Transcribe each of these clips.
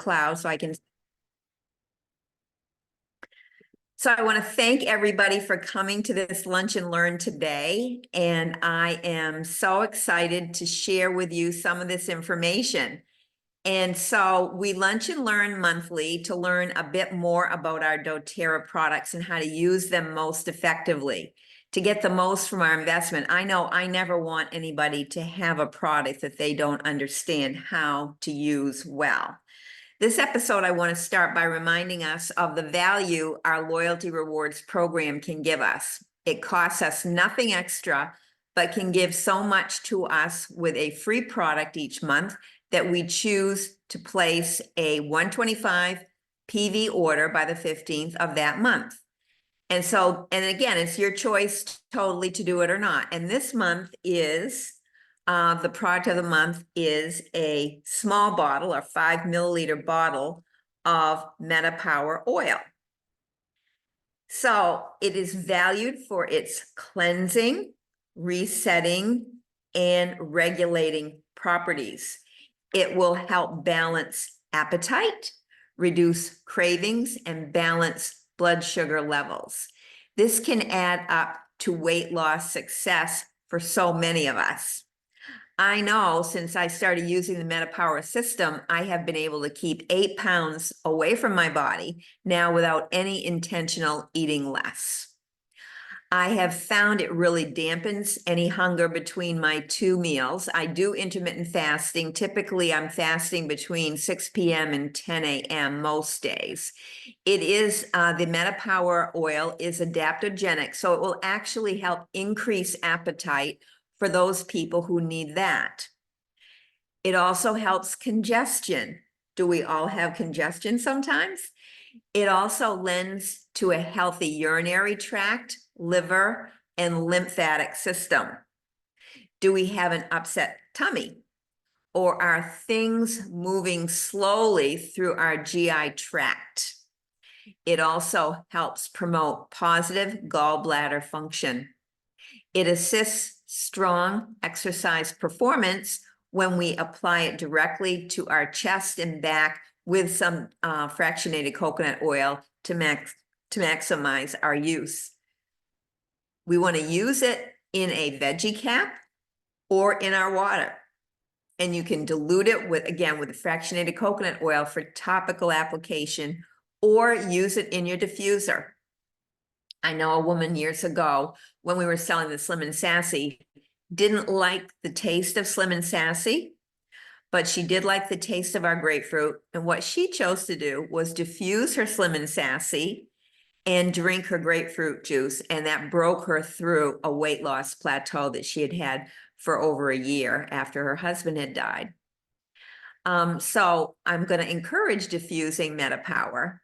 cloud so I can. So I want to thank everybody for coming to this Lunch and Learn today. And I am so excited to share with you some of this information. And so we lunch and learn monthly to learn a bit more about our doTERRA products and how to use them most effectively to get the most from our investment. I know I never want anybody to have a product that they don't understand how to use well. This episode, I want to start by reminding us of the value our loyalty rewards program can give us. It costs us nothing extra, but can give so much to us with a free product each month that we choose to place a 125 PV order by the 15th of that month. And so, and again, it's your choice totally to do it or not. And this month is, the product of the month is a small bottle, or 5 milliliter bottle of MetaPWR oil. So it is valued for its cleansing, resetting, and regulating properties. It will help balance appetite, reduce cravings, and balance blood sugar levels. This can add up to weight loss success for so many of us. I know since I started using the MetaPWR system, I have been able to keep 8 pounds away from my body now without any intentional eating less. I have found it really dampens any hunger between my 2 meals. I do intermittent fasting. Typically, I'm fasting between 6 p.m. and 10 a.m. most days. It is, the MetaPWR oil is adaptogenic, so it will actually help increase appetite for those people who need that. It also helps congestion. Do we all have congestion sometimes? It also lends to a healthy urinary tract, liver, and lymphatic system. Do we have an upset tummy? Or are things moving slowly through our GI tract? It also helps promote positive gallbladder function. It assists strong exercise performance when we apply it directly to our chest and back with some fractionated coconut oil to maximize our use. We want to use it in a veggie cap or in our water. And you can dilute it with, again, with the fractionated coconut oil for topical application, or use it in your diffuser. I know a woman years ago, when we were selling the Slim and Sassy, didn't like the taste of Slim and Sassy, but she did like the taste of our grapefruit. And what she chose to do was diffuse her Slim and Sassy and drink her grapefruit juice. And that broke her through a weight loss plateau that she had had for over a year after her husband had died. So I'm going to encourage diffusing MetaPWR.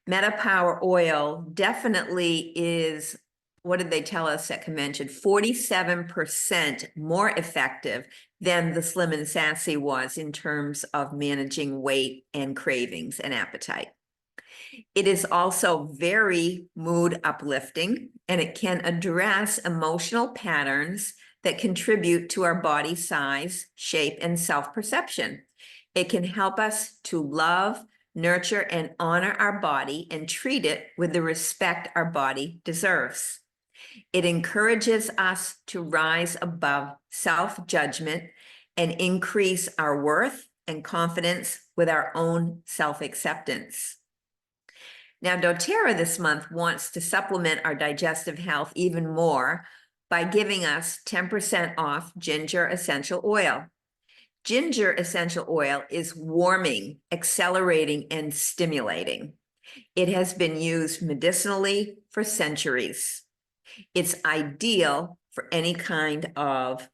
MetaPWR oil definitely is, what did they tell us at convention? 47% more effective than the Slim and Sassy was in terms of managing weight and cravings and appetite. It is also very mood uplifting, and it can address emotional patterns that contribute to our body size, shape, and self-perception. It can help us to love, nurture, and honor our body and treat it with the respect our body deserves. It encourages us to rise above self-judgment and increase our worth and confidence with our own self-acceptance. Now, doTERRA this month wants to supplement our digestive health even more by giving us 10% off ginger essential oil. Ginger essential oil is warming, accelerating, and stimulating. It has been used medicinally for centuries. It's ideal for any kind of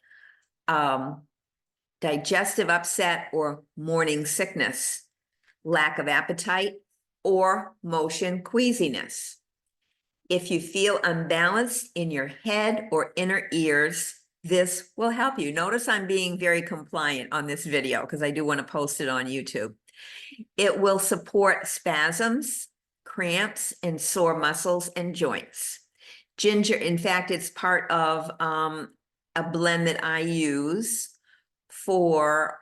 digestive upset or morning sickness, lack of appetite, or motion queasiness. If you feel unbalanced in your head or inner ears, this will help you. Notice I'm being very compliant on this video because I do want to post it on YouTube. It will support spasms, cramps, and sore muscles and joints. Ginger, in fact, it's part of a blend that I use for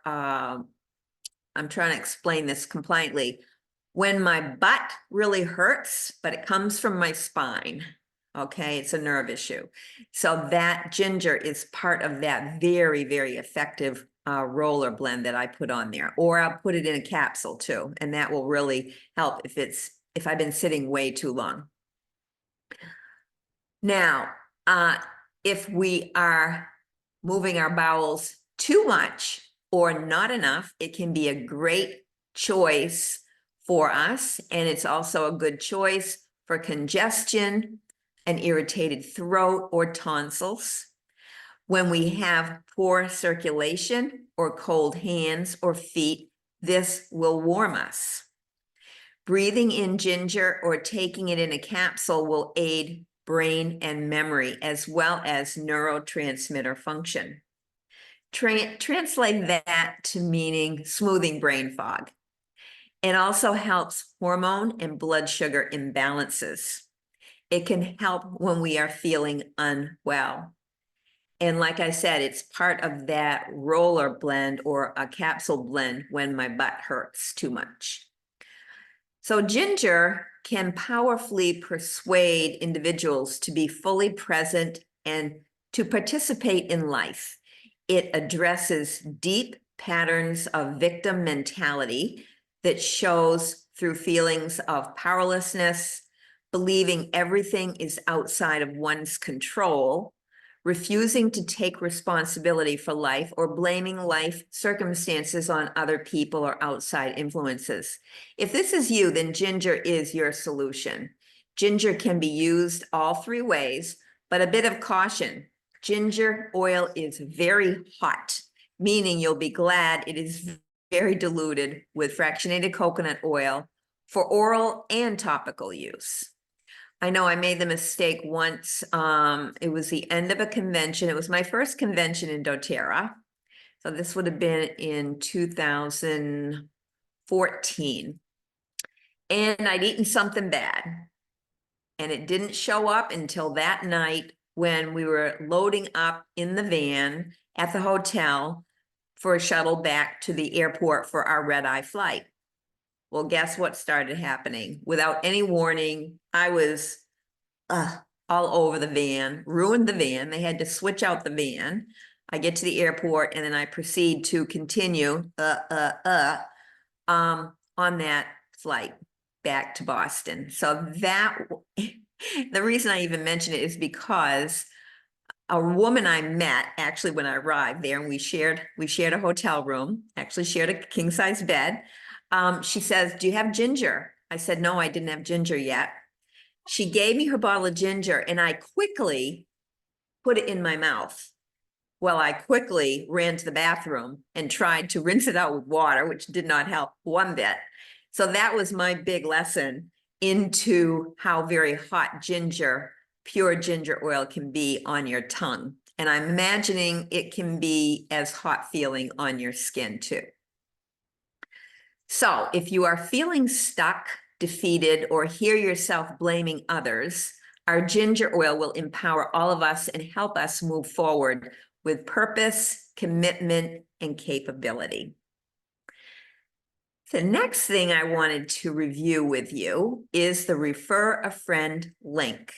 I'm trying to explain this compliantly. When my butt really hurts, but it comes from my spine, okay, it's a nerve issue. So that ginger is part of that very, very effective roller blend that I put on there, or I'll put it in a capsule too, and that will really help if I've been sitting way too long. Now, if we are moving our bowels too much or not enough, it can be a great choice for us. And it's also a good choice for congestion, an irritated throat, or tonsils. When we have poor circulation or cold hands or feet, this will warm us. Breathing in ginger or taking it in a capsule will aid brain and memory, as well as neurotransmitter function. Translate that to meaning smoothing brain fog. It also helps hormone and blood sugar imbalances. It can help when we are feeling unwell. And like I said, it's part of that roller blend or a capsule blend when my butt hurts too much. So ginger can powerfully persuade individuals to be fully present and to participate in life. It addresses deep patterns of victim mentality that shows through feelings of powerlessness, believing everything is outside of one's control, refusing to take responsibility for life, or blaming life circumstances on other people or outside influences. If this is you, then ginger is your solution. Ginger can be used all three ways, but a bit of caution. Ginger oil is very hot, meaning you'll be glad it is very diluted with fractionated coconut oil for oral and topical use. I know I made the mistake once. It was the end of a convention. It was my first convention in doTERRA. So this would have been in 2014. And I'd eaten something bad. And it didn't show up until that night when we were loading up in the van at the hotel for a shuttle back to the airport for our red-eye flight. Well, guess what started happening? Without any warning, I was all over the van, ruined the van. They had to switch out the van. I get to the airport and then I proceed to continue on that flight back to Boston. So that, the reason I even mention it is because a woman I met actually when I arrived there, and we shared a hotel room, actually shared a king size bed. She says, "Do you have ginger?" I said, "No, I didn't have ginger yet." She gave me her bottle of ginger and I quickly put it in my mouth. Well, I quickly ran to the bathroom and tried to rinse it out with water, which did not help one bit. So that was my big lesson into how very hot ginger, pure ginger oil can be on your tongue. And I'm imagining it can be as hot feeling on your skin too. So if you are feeling stuck, defeated, or hear yourself blaming others, our ginger oil will empower all of us and help us move forward with purpose, commitment, and capability. The next thing I wanted to review with you is the Refer a Friend link.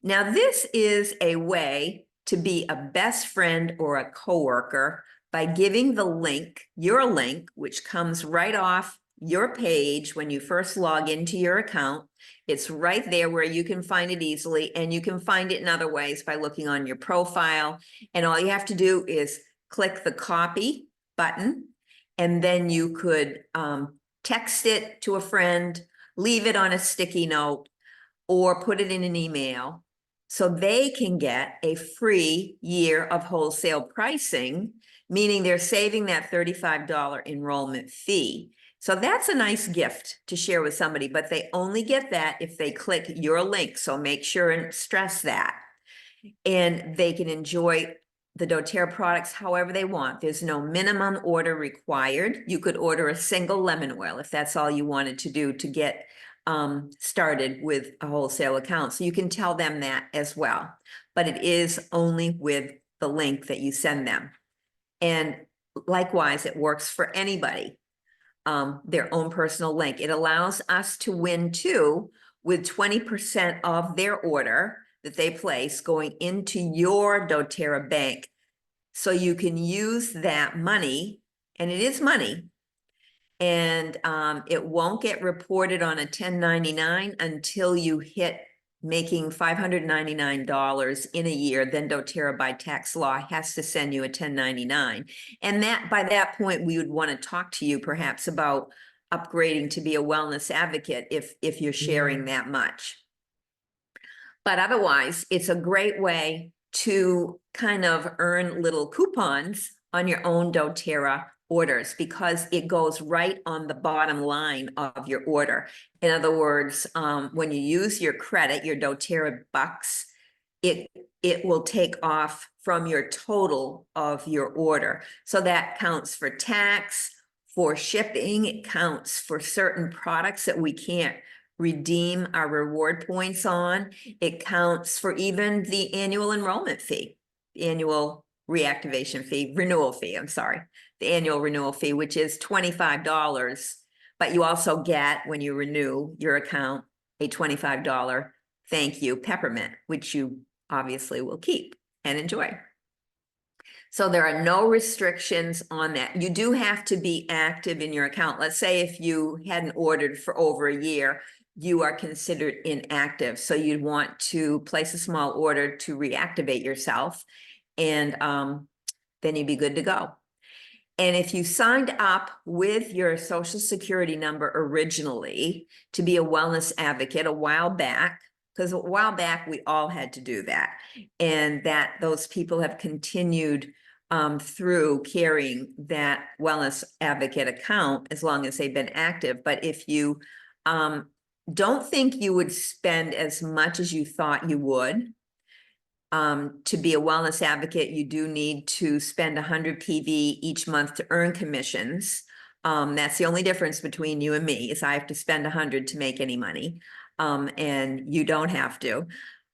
Now, this is a way to be a best friend or a coworker by giving the link, your link, which comes right off your page when you first log into your account. It's right there where you can find it easily, and you can find it in other ways by looking on your profile. And all you have to do is click the copy button, and then you could text it to a friend, leave it on a sticky note, or put it in an email so they can get a free year of wholesale pricing, meaning they're saving that $35 enrollment fee. So that's a nice gift to share with somebody, but they only get that if they click your link. So make sure and stress that. And they can enjoy the doTERRA products however they want. There's no minimum order required. You could order a single lemon oil if that's all you wanted to do to get started with a wholesale account. So you can tell them that as well, but it is only with the link that you send them. And likewise, it works for anybody. their own personal link. It allows us to win too, with 20% of their order that they place going into your doTERRA bank. So you can use that money, and it is money, and it won't get reported on a 1099 until you hit making $599 in a year. Then doTERRA by tax law has to send you a 1099. And that by that point, we would want to talk to you perhaps about upgrading to be a wellness advocate if you're sharing that much. But otherwise, it's a great way to kind of earn little coupons on your own doTERRA orders, because it goes right on the bottom line of your order. In other words, when you use your credit, your doTERRA bucks, it will take off from your total of your order. So that counts for tax, for shipping, it counts for certain products that we can't redeem our reward points on. It counts for even the annual enrollment fee, annual reactivation fee, renewal fee, I'm sorry, the annual renewal fee, which is $25. But you also get, when you renew your account, a $25 thank you peppermint, which you obviously will keep and enjoy. So there are no restrictions on that. You do have to be active in your account. Let's say if you hadn't ordered for over a year, you are considered inactive. So you'd want to place a small order to reactivate yourself, and then you'd be good to go. And if you signed up with your Social Security number originally to be a wellness advocate a while back, because a while back we all had to do that, and that those people have continued through carrying that wellness advocate account as long as they've been active. But if you don't think you would spend as much as you thought you would, to be a wellness advocate, you do need to spend 100 PV each month to earn commissions. That's the only difference between you and me, is I have to spend 100 to make any money, and you don't have to.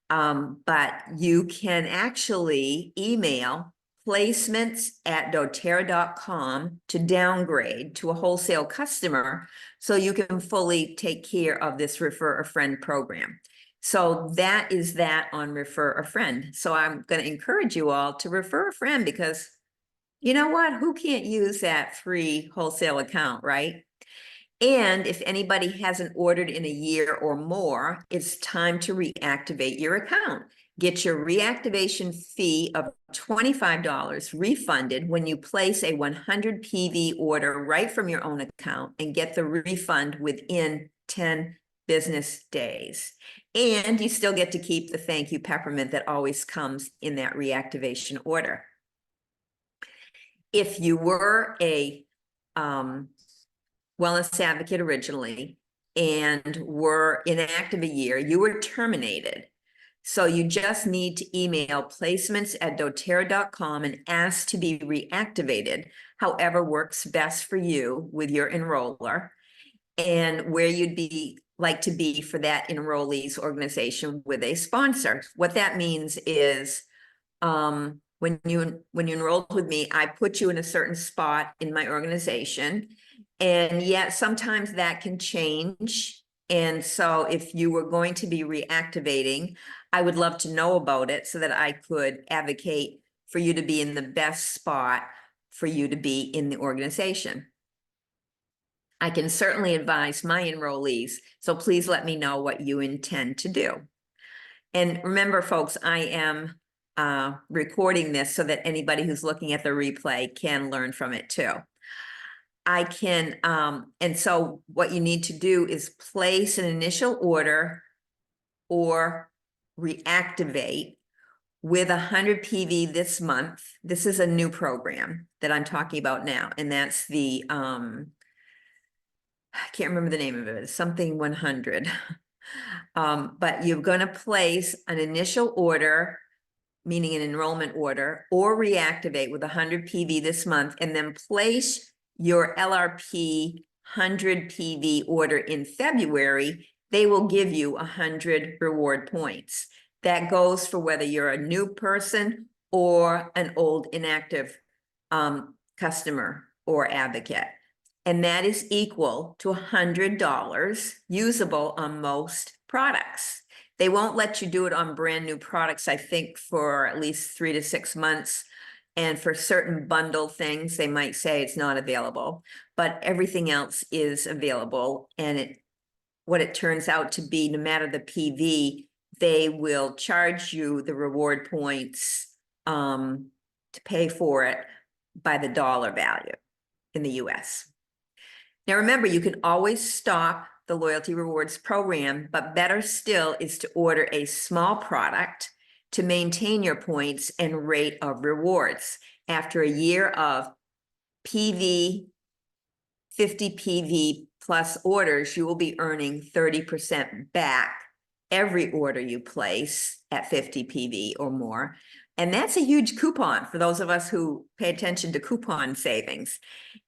But you can actually email placements@doterra.com to downgrade to a wholesale customer, so you can fully take care of this refer a friend program. So that is that on refer a friend. So I'm going to encourage you all to refer a friend, because you know what? Who can't use that free wholesale account, right? And if anybody hasn't ordered in a year or more, it's time to reactivate your account. Get your reactivation fee of $25 refunded when you place a 100 PV order right from your own account, and get the refund within 10 business days. And you still get to keep the thank you peppermint that always comes in that reactivation order. If you were a wellness advocate originally and were inactive a year, you were terminated. So you just need to email placements@doterra.com and ask to be reactivated, however works best for you with your enroller, and where you'd be like to be for that enrollee's organization with a sponsor. What that means is when you enrolled with me, I put you in a certain spot in my organization, and yet sometimes that can change. And so if you were going to be reactivating, I would love to know about it so that I could advocate for you to be in the best spot for you to be in the organization. I can certainly advise my enrollees, so please let me know what you intend to do. And remember, folks, I am recording this so that anybody who's looking at the replay can learn from it too. I can, and so what you need to do is place an initial order or reactivate with 100 PV this month. This is a new program that I'm talking about now, and that's the, I can't remember the name of it, it's something 100. But you're going to place an initial order, meaning an enrollment order, or reactivate with 100 PV this month, and then place your LRP 100 PV order in February. They will give you 100 reward points. That goes for whether you're a new person or an old inactive customer or advocate. and that is equal to $100 usable on most products. They won't let you do it on brand new products, I think, for at least 3 to 6 months. And for certain bundle things, they might say it's not available, but everything else is available. And what it turns out to be, no matter the PV, they will charge you the reward points to pay for it by the dollar value in the US. Now, remember, you can always stop the loyalty rewards program, but better still is to order a small product to maintain your points and rate of rewards. After a year of PV, 50 PV plus orders, you will be earning 30% back every order you place at 50 PV or more. And that's a huge coupon for those of us who pay attention to coupon savings.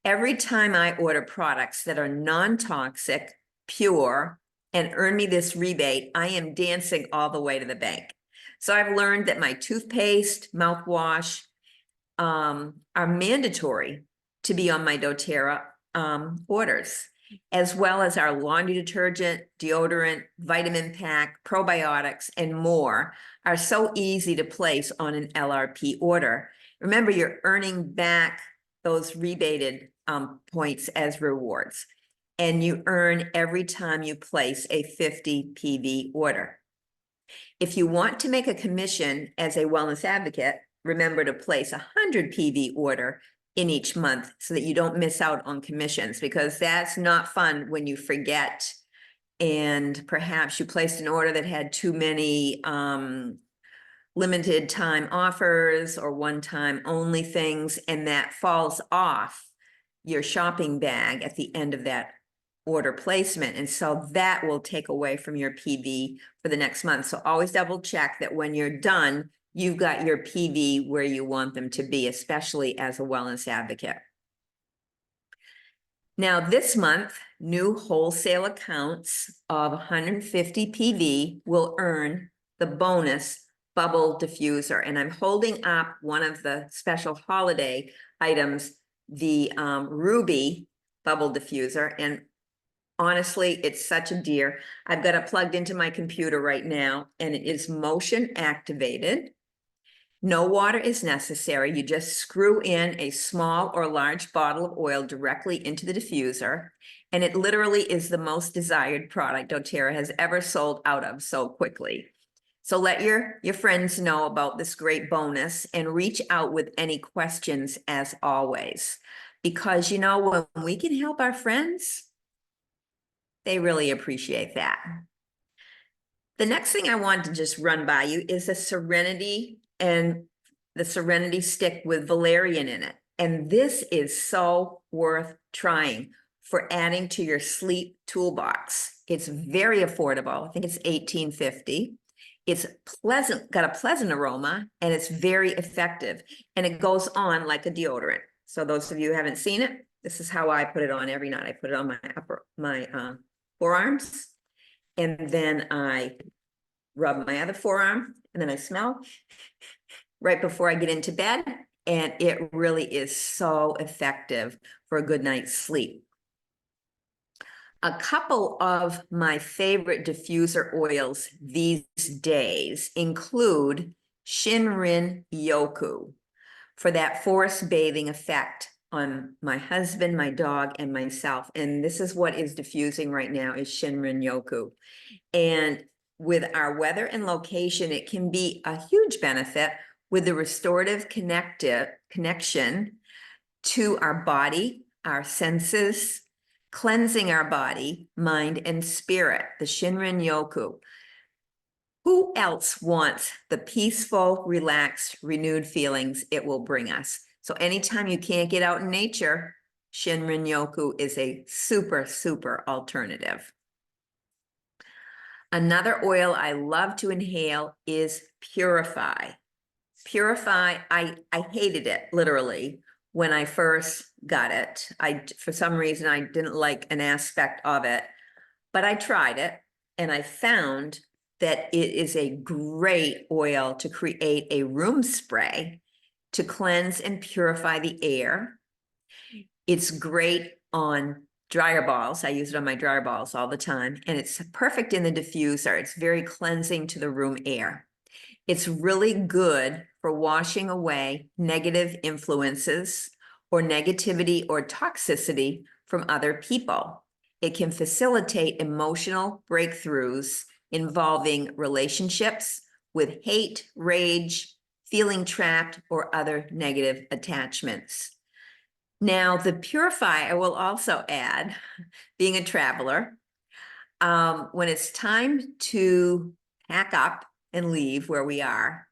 Every time I order products that are non-toxic, pure, and earn me this rebate, I am dancing all the way to the bank. So I've learned that my toothpaste, mouthwash are mandatory to be on my doTERRA orders, as well as our laundry detergent, deodorant, vitamin pack, probiotics, and more are so easy to place on an LRP order. Remember, you're earning back those rebated points as rewards, and you earn every time you place a 50 PV order. If you want to make a commission as a wellness advocate, remember to place a 100 PV order in each month so that you don't miss out on commissions, because that's not fun when you forget and perhaps you placed an order that had too many limited time offers or one-time only things, and that falls off your shopping bag at the end of that order placement. And so that will take away from your PV for the next month. So always double check that when you're done, you've got your PV where you want them to be, especially as a wellness advocate. Now, this month, new wholesale accounts of 150 PV will earn the bonus bubble diffuser. And I'm holding up one of the special holiday items, the Ruby bubble diffuser. And honestly, it's such a dear. I've got it plugged into my computer right now, and it is motion activated. No water is necessary. You just screw in a small or large bottle of oil directly into the diffuser, and it literally is the most desired product doTERRA has ever sold out of so quickly. So let your friends know about this great bonus and reach out with any questions as always, because you know, when we can help our friends, they really appreciate that. The next thing I want to just run by you is a Serenity and the Serenity stick with valerian in it. And this is so worth trying for adding to your sleep toolbox. It's very affordable. I think it's $18.50. It's pleasant, got a pleasant aroma, and it's very effective. And it goes on like a deodorant. So those of you who haven't seen it, this is how I put it on every night. I put it on my forearms, and then I rub my other forearm, and then I smell right before I get into bed. And it really is so effective for a good night's sleep. A couple of my favorite diffuser oils these days include Shinrin-Yoku for that forest bathing effect on my husband, my dog, and myself. And this is what is diffusing right now, is Shinrin-Yoku. And with our weather and location, it can be a huge benefit with the restorative connection to our body, our senses, cleansing our body, mind, and spirit, the Shinrin-Yoku. Who else wants the peaceful, relaxed, renewed feelings it will bring us? So anytime you can't get out in nature, Shinrin-Yoku is a super, super alternative. Another oil I love to inhale is Purify. Purify, I hated it literally when I first got it. For some reason, I didn't like an aspect of it, but I tried it and I found that it is a great oil to create a room spray to cleanse and purify the air. It's great on dryer balls. I use it on my dryer balls all the time, and it's perfect in the diffuser. It's very cleansing to the room air. It's really good for washing away negative influences or negativity or toxicity from other people. It can facilitate emotional breakthroughs involving relationships with hate, rage, feeling trapped, or other negative attachments. Now, the Purify, I will also add, being a traveler, when it's time to pack up and leave where we are,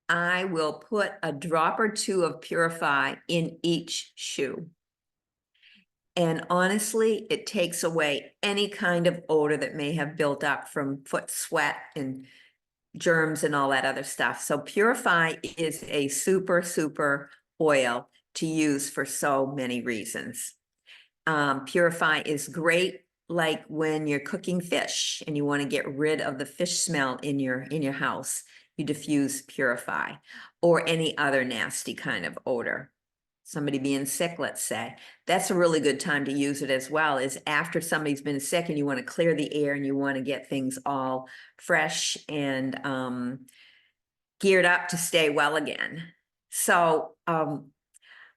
I will put a drop or two of Purify in each shoe. And honestly, it takes away any kind of odor that may have built up from foot sweat and germs and all that other stuff. So Purify is a super, super oil to use for so many reasons. Purify is great, like when you're cooking fish and you want to get rid of the fish smell in your house, you diffuse Purify, or any other nasty kind of odor. Somebody being sick, let's say, that's a really good time to use it as well, is after somebody's been sick and you want to clear the air and you want to get things all fresh and geared up to stay well again. So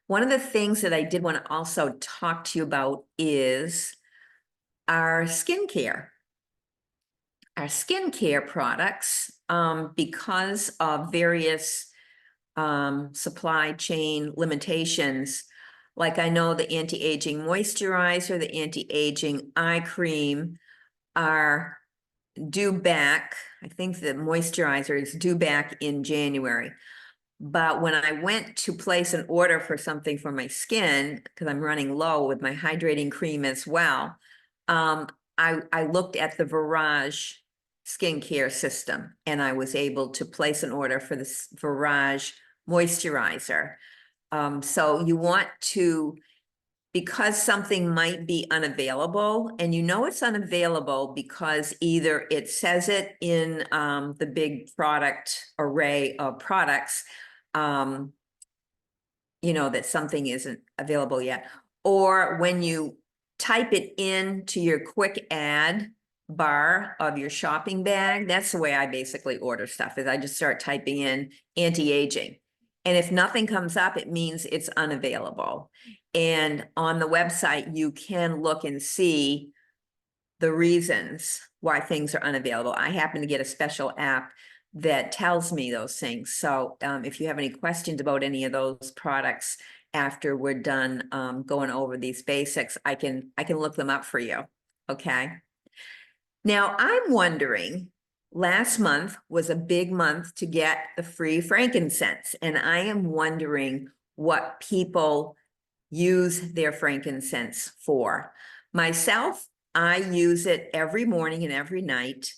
one of the things that I did want to also talk to you about is our skincare. Our skincare products, because of various supply chain limitations, like I know the anti-aging moisturizer, the anti-aging eye cream are due back. I think the moisturizer is due back in January. But when I went to place an order for something for my skin, because I'm running low with my hydrating cream as well, I looked at the Virage skincare system, and I was able to place an order for this Virage moisturizer. So you want to, because something might be unavailable, and you know it's unavailable because either it says it in the big product array of products, that something isn't available yet, or when you type it into your quick add bar of your shopping bag. That's the way I basically order stuff, is I just start typing in anti-aging. And if nothing comes up, it means it's unavailable. And on the website, you can look and see the reasons why things are unavailable. I happen to get a special app that tells me those things. So if you have any questions about any of those products after we're done going over these basics, I can look them up for you. Okay. Now I'm wondering, last month was a big month to get the free frankincense, and I am wondering what people use their frankincense for. Myself, I use it every morning and every night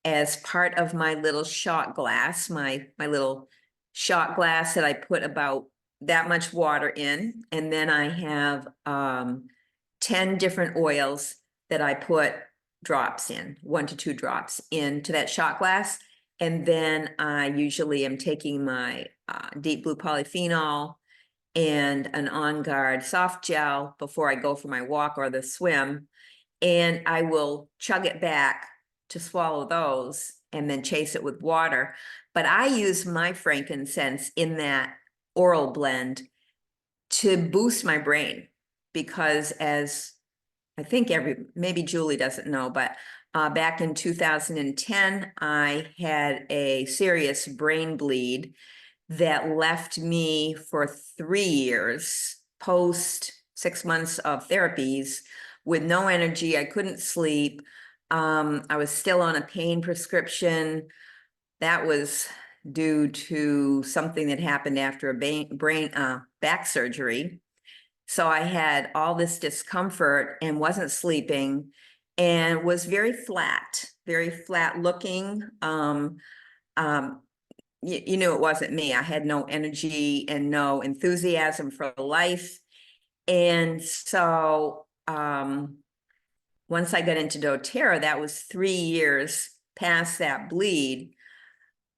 as part of my little shot glass, my little shot glass that I put about that much water in. And then I have 10 different oils that I put drops in, 1 to 2 drops into that shot glass. And then I usually am taking my deep blue polyphenol and an On Guard soft gel before I go for my walk or the swim. And I will chug it back to swallow those and then chase it with water. But I use my frankincense in that oral blend to boost my brain, because as I think maybe Julie doesn't know, but back in 2010, I had a serious brain bleed that left me for 3 years post 6 months of therapies with no energy. I couldn't sleep. I was still on a pain prescription. That was due to something that happened after a back surgery. So I had all this discomfort and wasn't sleeping and was very flat looking. You knew it wasn't me. I had no energy and no enthusiasm for life. And so once I got into doTERRA, that was 3 years past that bleed.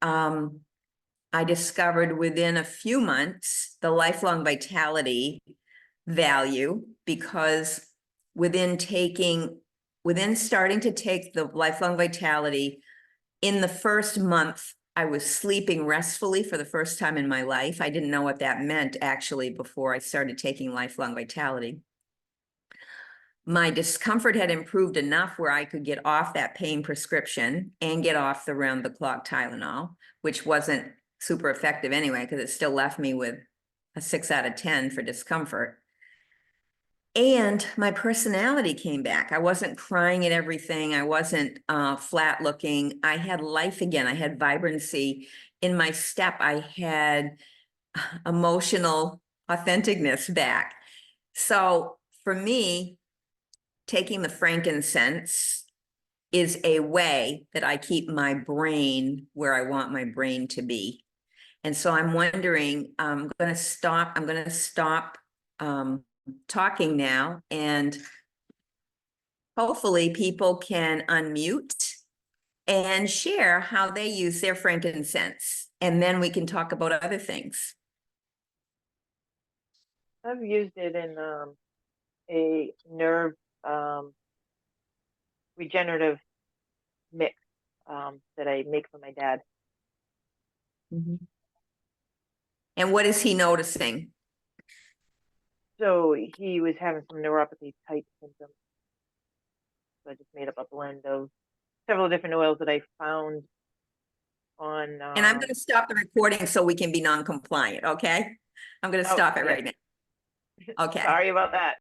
I discovered within a few months the lifelong vitality value because within starting to take the Lifelong Vitality, in the first month, I was sleeping restfully for the first time in my life. I didn't know what that meant actually before I started taking Lifelong Vitality. My discomfort had improved enough where I could get off that pain prescription and get off the round-the-clock Tylenol, which wasn't super effective anyway, because it still left me with a 6 out of 10 for discomfort. And my personality came back. I wasn't crying at everything. I wasn't flat looking. I had life again. I had vibrancy in my step. I had emotional authenticness back. So for me, taking the frankincense is a way that I keep my brain where I want my brain to be. And so I'm wondering, I'm going to stop talking now, and hopefully people can unmute and share how they use their frankincense. And then we can talk about other things. I've used it in a nerve regenerative mix that I make for my dad. Mm-hmm. And what is he noticing? So he was having some neuropathy type symptoms. So I just made up a blend of several different oils that I found on. And I'm going to stop the recording so we can be non-compliant, okay? I'm going to stop it right now. Okay. Sorry about that.